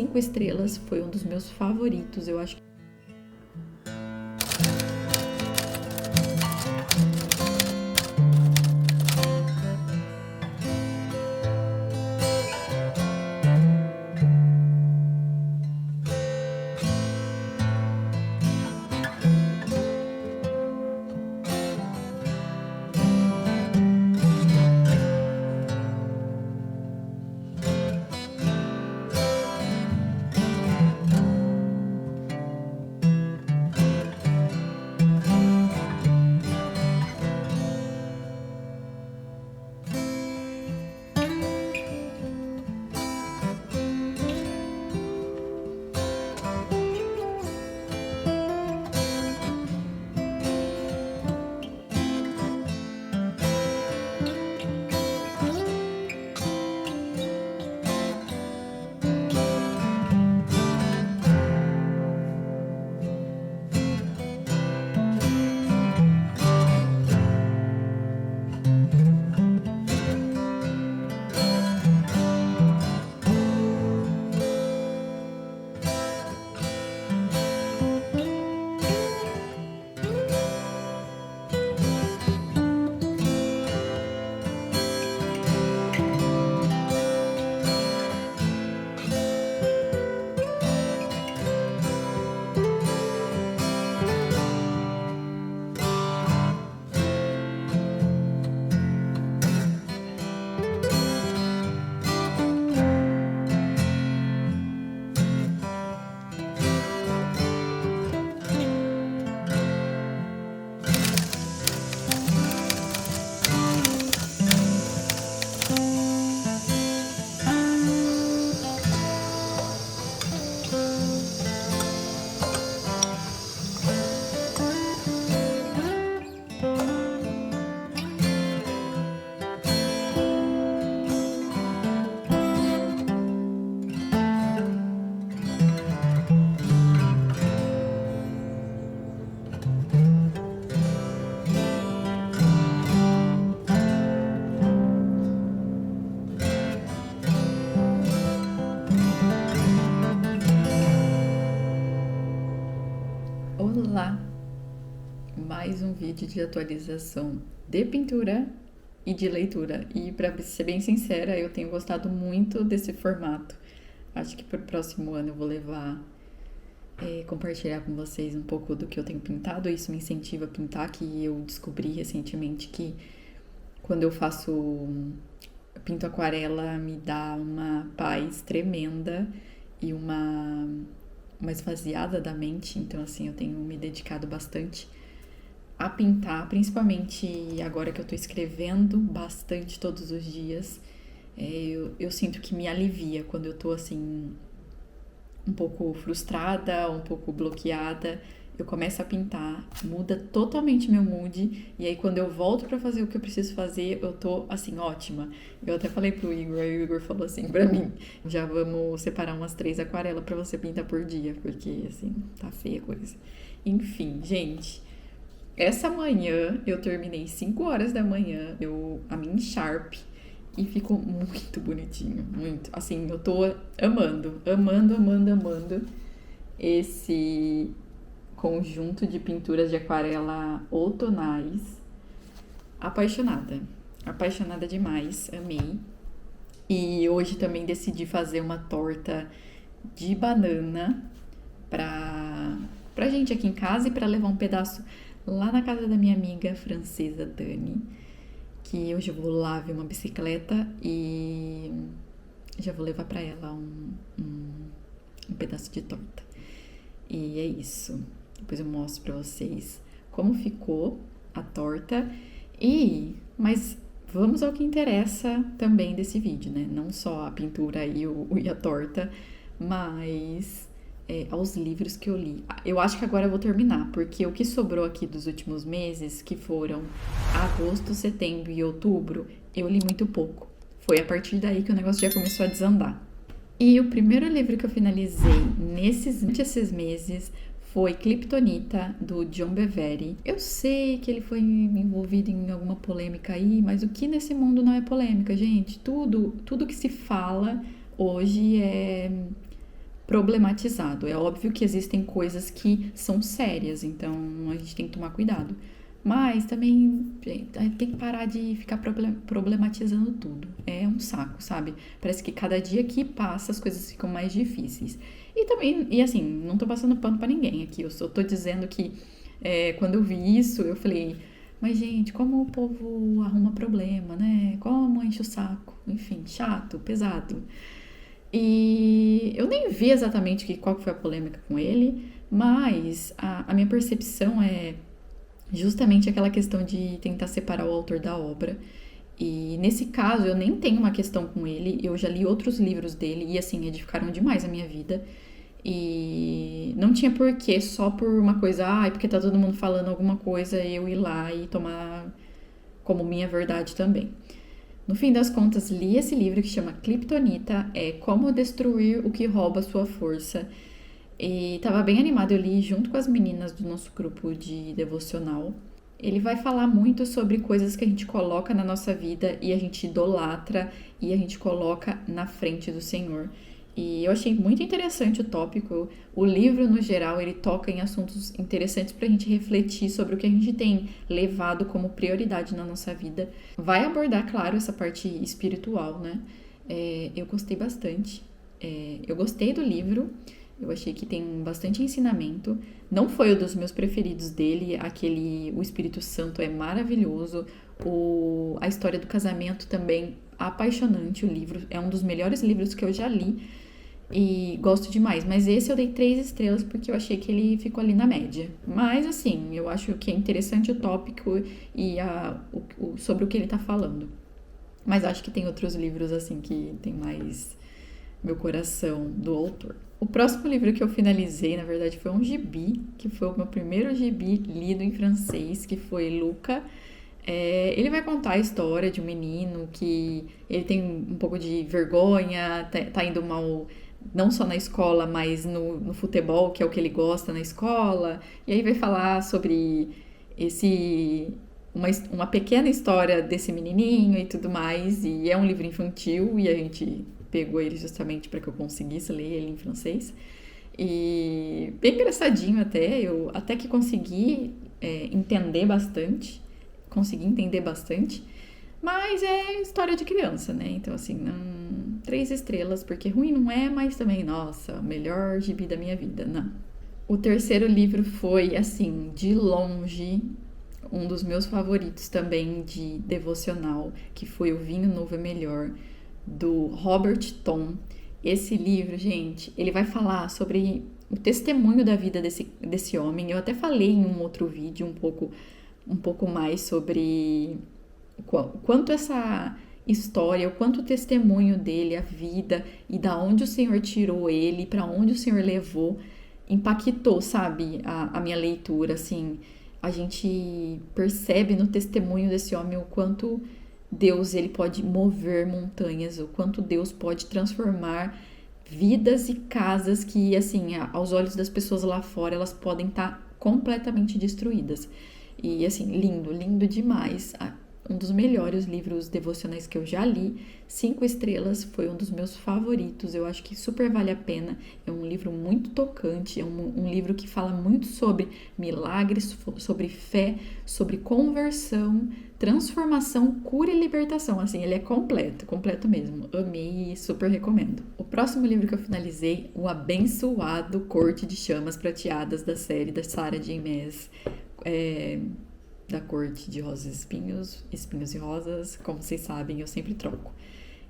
5 estrelas, foi um dos meus favoritos, eu acho. Olá! Mais um vídeo de atualização de pintura e de leitura. E para ser bem sincera, eu tenho gostado muito desse formato. Acho que para o próximo ano eu vou levar, compartilhar com vocês um pouco do que eu tenho pintado. Isso me incentiva a pintar, que eu descobri recentemente que quando eu pinto aquarela, me dá uma paz tremenda e uma esvaziada da mente. Então, assim, eu tenho me dedicado bastante a pintar, principalmente agora que eu tô escrevendo bastante todos os dias. Eu sinto que me alivia quando eu tô, assim, um pouco frustrada, um pouco bloqueada. Eu começo a pintar, muda totalmente meu mood, e aí quando eu volto pra fazer o que eu preciso fazer, eu tô, assim, ótima. Eu até falei pro Igor, aí o Igor falou assim pra mim: já vamos separar umas 3 aquarelas pra você pintar por dia, porque, assim, tá feia a coisa. Enfim, gente, essa manhã eu terminei 5 horas da manhã, a minha Sharp, e ficou muito bonitinho, muito. Assim, eu tô amando esse conjunto de pinturas de aquarela outonais. Apaixonada demais, amei. E hoje também decidi fazer uma torta de banana pra gente aqui em casa e pra levar um pedaço lá na casa da minha amiga francesa Dani, que hoje eu vou lá ver uma bicicleta e já vou levar pra ela um pedaço de torta. E é isso. Depois eu mostro pra vocês como ficou a torta. Mas vamos ao que interessa também desse vídeo, né? Não só a pintura e a torta, mas aos livros que eu li. Eu acho que agora eu vou terminar, porque o que sobrou aqui dos últimos meses, que foram agosto, setembro e outubro, eu li muito pouco. Foi a partir daí que o negócio já começou a desandar. E o primeiro livro que eu finalizei nesses meses foi Kryptonita, do John Bevere. Eu sei que ele foi envolvido em alguma polêmica aí, mas o que nesse mundo não é polêmica, gente? Tudo que se fala hoje problematizado. É óbvio que existem coisas que são sérias, então a gente tem que tomar cuidado. Mas também tem que parar de ficar problematizando tudo. É um saco, sabe? Parece que cada dia que passa as coisas ficam mais difíceis. E também, e assim, não tô passando pano pra ninguém aqui. Eu só tô dizendo que quando eu vi isso, eu falei, mas gente, como o povo arruma problema, né? Como enche o saco. Enfim, chato, pesado. E eu nem vi exatamente qual que foi a polêmica com ele, mas a minha percepção é justamente aquela questão de tentar separar o autor da obra. E nesse caso eu nem tenho uma questão com ele, eu já li outros livros dele e assim, edificaram demais a minha vida. E não tinha porquê só por uma coisa, porque tá todo mundo falando alguma coisa, eu ir lá e tomar como minha verdade também. No fim das contas, li esse livro que chama Kryptonita, Como Destruir o que Rouba Sua Força. E tava bem animado, eu li junto com as meninas do nosso grupo de devocional. Ele vai falar muito sobre coisas que a gente coloca na nossa vida e a gente idolatra e a gente coloca na frente do Senhor. E eu achei muito interessante o tópico. O livro, no geral, ele toca em assuntos interessantes para a gente refletir sobre o que a gente tem levado como prioridade na nossa vida. Vai abordar, claro, essa parte espiritual, né? Eu gostei bastante. Eu gostei do livro. Eu achei que tem bastante ensinamento. Não foi um dos meus preferidos dele. O Espírito Santo é maravilhoso. A história do casamento também apaixonante. O livro é um dos melhores livros que eu já li. E gosto demais, mas esse eu dei 3 estrelas porque eu achei que ele ficou ali na média. Mas assim, eu acho que é interessante o tópico e sobre o que ele tá falando. Mas acho que tem outros livros assim que tem mais meu coração do autor. O próximo livro que eu finalizei, na verdade, foi um gibi, que foi o meu primeiro gibi lido em francês, que foi Luca. Ele vai contar a história de um menino que ele tem um pouco de vergonha, tá indo mal não só na escola, mas no futebol, que é o que ele gosta na escola. E aí vai falar sobre uma pequena história desse menininho e tudo mais. E é um livro infantil e a gente pegou ele justamente para que eu conseguisse ler ele em francês. E bem engraçadinho até, eu até que consegui entender bastante. Mas é história de criança, né? Então, assim, não... 3 estrelas, porque ruim não é, mas também, nossa, melhor gibi da minha vida, não. O terceiro livro foi, assim, de longe, um dos meus favoritos também de devocional, que foi O Vinho Novo é Melhor, do Robert Tom. Esse livro, gente, ele vai falar sobre o testemunho da vida desse homem. Eu até falei em um outro vídeo um pouco mais sobre quanto essa história, o quanto o testemunho dele, a vida e da onde o Senhor tirou ele, para onde o Senhor levou, impactou, sabe, a minha leitura, assim. A gente percebe no testemunho desse homem o quanto Deus ele pode mover montanhas, o quanto Deus pode transformar vidas e casas que, assim, aos olhos das pessoas lá fora, elas podem estar completamente destruídas. E, assim, lindo, lindo demais. Um dos melhores livros devocionais que eu já li. 5 estrelas, foi um dos meus favoritos. Eu acho que super vale a pena. É um livro muito tocante, é um livro que fala muito sobre milagres, sobre fé, sobre conversão, transformação, cura e libertação. Assim, ele é completo mesmo. Amei e super recomendo. O próximo livro que eu finalizei, O Abençoado Corte de Chamas Prateadas, da série da Sarah J. Maas. Da Corte de Rosas e Espinhos e Rosas, como vocês sabem, eu sempre troco.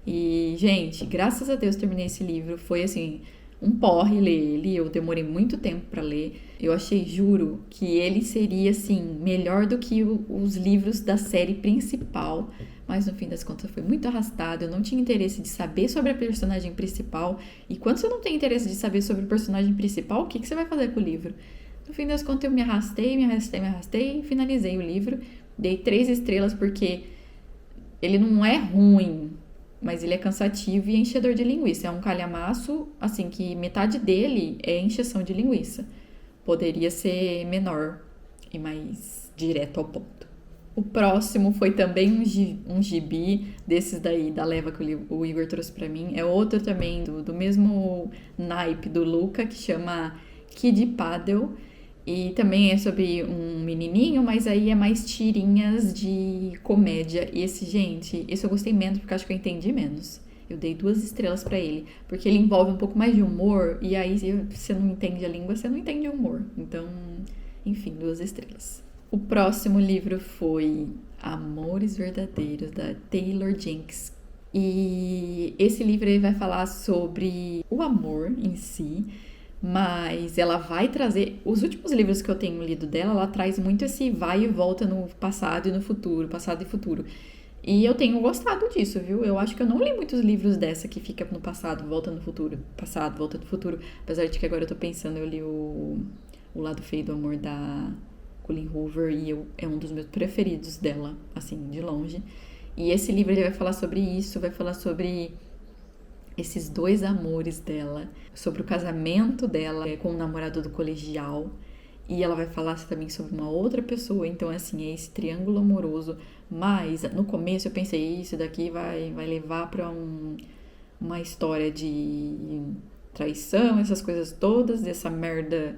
E, gente, graças a Deus terminei esse livro, foi assim, um porre ler ele, eu demorei muito tempo para ler. Eu achei, juro, que ele seria, assim, melhor do que os livros da série principal, mas no fim das contas foi muito arrastado, eu não tinha interesse de saber sobre a personagem principal, e quando você não tem interesse de saber sobre o personagem principal, o que você vai fazer com o livro? No fim das contas, eu me arrastei e finalizei o livro. Dei 3 estrelas porque ele não é ruim, mas ele é cansativo e enchedor de linguiça. É um calhamaço, assim, que metade dele é encheção de linguiça. Poderia ser menor e mais direto ao ponto. O próximo foi também um gibi desses daí, da leva que o Igor trouxe pra mim. É outro também do mesmo naipe do Luca, que chama Kid Paddle. E também é sobre um menininho, mas aí é mais tirinhas de comédia. E esse eu gostei menos porque acho que eu entendi menos. Eu dei 2 estrelas pra ele, porque ele envolve um pouco mais de humor, e aí se você não entende a língua, você não entende o humor. Então, enfim, 2 estrelas. O próximo livro foi Amores Verdadeiros, da Taylor Jenkins. E esse livro ele vai falar sobre o amor em si, mas ela vai trazer. Os últimos livros que eu tenho lido dela, ela traz muito esse vai e volta no passado e no futuro, passado e futuro. E eu tenho gostado disso, viu? Eu acho que eu não li muitos livros dessa que fica no passado, volta no futuro, passado, volta no futuro. Apesar de que agora eu tô pensando, eu li o Lado Feio do Amor da Colleen Hoover e é um dos meus preferidos dela, assim, de longe. E esse livro ele vai falar sobre isso, vai falar sobre esses 2 amores dela, sobre o casamento dela com o namorado do colegial. E ela vai falar também sobre uma outra pessoa, então assim, é esse triângulo amoroso. Mas no começo eu pensei, isso daqui vai levar pra uma história de traição, essas coisas todas, dessa merda.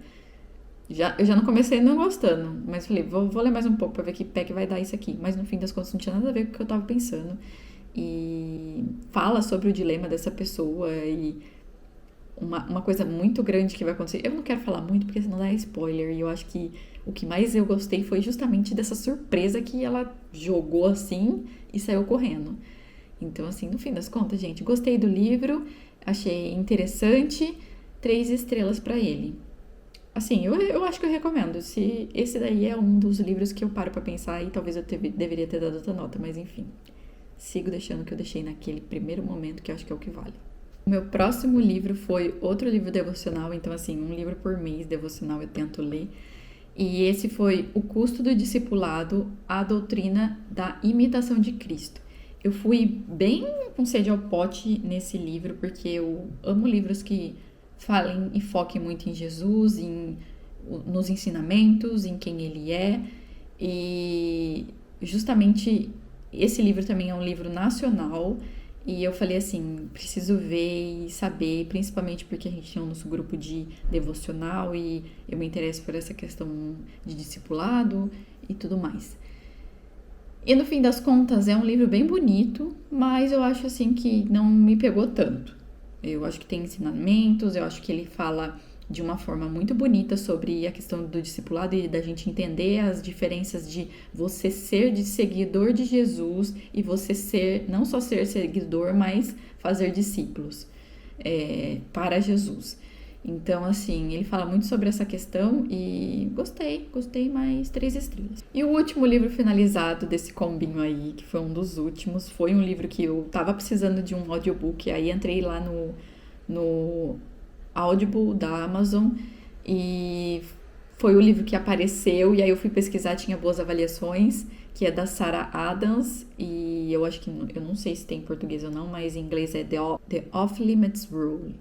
Eu já não comecei não gostando, mas falei, vou ler mais um pouco pra ver que pé que vai dar isso aqui. Mas no fim das contas não tinha nada a ver com o que eu tava pensando. E fala sobre o dilema dessa pessoa e uma coisa muito grande que vai acontecer. Eu não quero falar muito porque senão dá spoiler. E eu acho que o que mais eu gostei foi justamente dessa surpresa que ela jogou assim e saiu correndo. Então, assim, no fim das contas, gente, gostei do livro, achei interessante, 3 estrelas pra ele. Assim, eu acho que eu recomendo. Se esse daí é um dos livros que eu paro pra pensar e talvez eu deveria ter dado outra nota, mas enfim. Sigo deixando o que eu deixei naquele primeiro momento, que eu acho que é o que vale. O meu próximo livro foi outro livro devocional, então assim, um livro por mês devocional eu tento ler. E esse foi O Custo do Discipulado, a Doutrina da Imitação de Cristo. Eu fui bem com sede ao pote nesse livro, porque eu amo livros que falem e foquem muito em Jesus, nos ensinamentos, em quem ele é. E justamente esse livro também é um livro nacional. E eu falei assim, preciso ver e saber, principalmente porque a gente tinha o nosso grupo de devocional e eu me interesso por essa questão de discipulado e tudo mais. E no fim das contas é um livro bem bonito, mas eu acho assim que não me pegou tanto. Eu acho que tem ensinamentos, eu acho que ele fala de uma forma muito bonita sobre a questão do discipulado e da gente entender as diferenças de você ser de seguidor de Jesus e você ser, não só ser seguidor, mas fazer discípulos para Jesus. Então, assim, ele fala muito sobre essa questão e gostei mais 3 estrelas. E o último livro finalizado desse combinho aí, que foi um dos últimos, foi um livro que eu tava precisando de um audiobook, aí entrei lá no Audible da Amazon e foi o livro que apareceu e aí eu fui pesquisar, tinha boas avaliações, que é da Sarah Adams e eu acho que, eu não sei se tem em português ou não, mas em inglês é The Off-Limits Rule.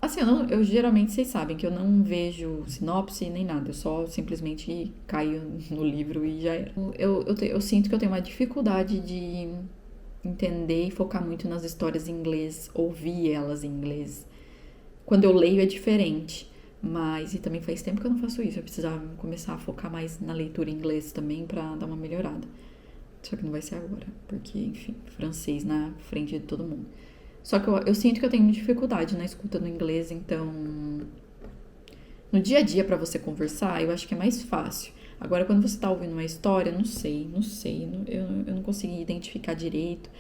Assim, eu geralmente, vocês sabem que eu não vejo sinopse nem nada, eu só simplesmente caio no livro e já era. Eu sinto que eu tenho uma dificuldade de entender e focar muito nas histórias em inglês, ouvir elas em inglês. Quando eu leio é diferente, mas e também faz tempo que eu não faço isso. Eu precisava começar a focar mais na leitura em inglês também pra dar uma melhorada. Só que não vai ser agora, porque, enfim, francês na frente de todo mundo. Só que eu sinto que eu tenho dificuldade na escuta no inglês, então no dia a dia pra você conversar, eu acho que é mais fácil. Agora, quando você tá ouvindo uma história, não sei, eu não consegui identificar direito.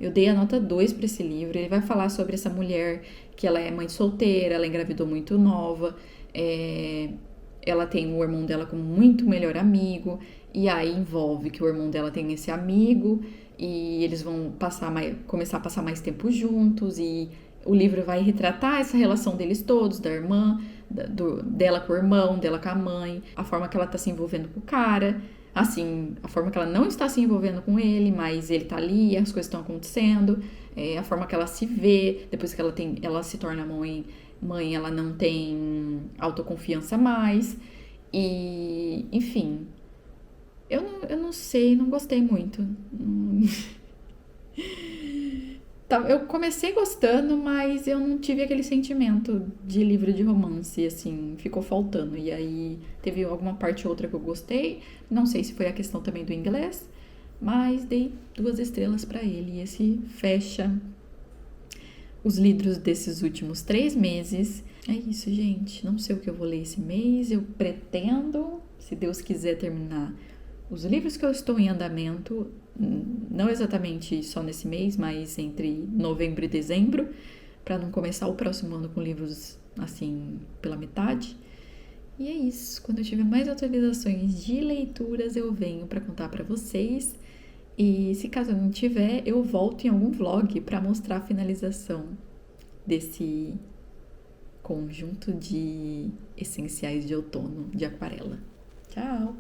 Eu dei a nota 2 para esse livro. Ele vai falar sobre essa mulher que ela é mãe solteira, ela engravidou muito nova, ela tem o irmão dela como muito melhor amigo, e aí envolve que o irmão dela tem esse amigo, e eles vão começar a passar mais tempo juntos, e o livro vai retratar essa relação deles todos, da irmã, dela com o irmão, dela com a mãe, a forma que ela tá se envolvendo com o cara, assim, a forma que ela não está se envolvendo com ele, mas ele tá ali, as coisas estão acontecendo, a forma que ela se vê, depois que ela se torna mãe, ela não tem autoconfiança mais, e, enfim, Eu não sei, não gostei muito. Eu comecei gostando, mas eu não tive aquele sentimento de livro de romance, assim, ficou faltando. E aí teve alguma parte ou outra que eu gostei, não sei se foi a questão também do inglês, mas dei 2 estrelas pra ele. E esse fecha os livros desses últimos 3 meses. É isso, gente. Não sei o que eu vou ler esse mês. Eu pretendo, se Deus quiser, terminar os livros que eu estou em andamento, não exatamente só nesse mês, mas entre novembro e dezembro, para não começar o próximo ano com livros assim pela metade. E é isso. Quando eu tiver mais atualizações de leituras, eu venho para contar para vocês. E se caso eu não tiver, eu volto em algum vlog para mostrar a finalização desse conjunto de essenciais de outono de aquarela. Tchau!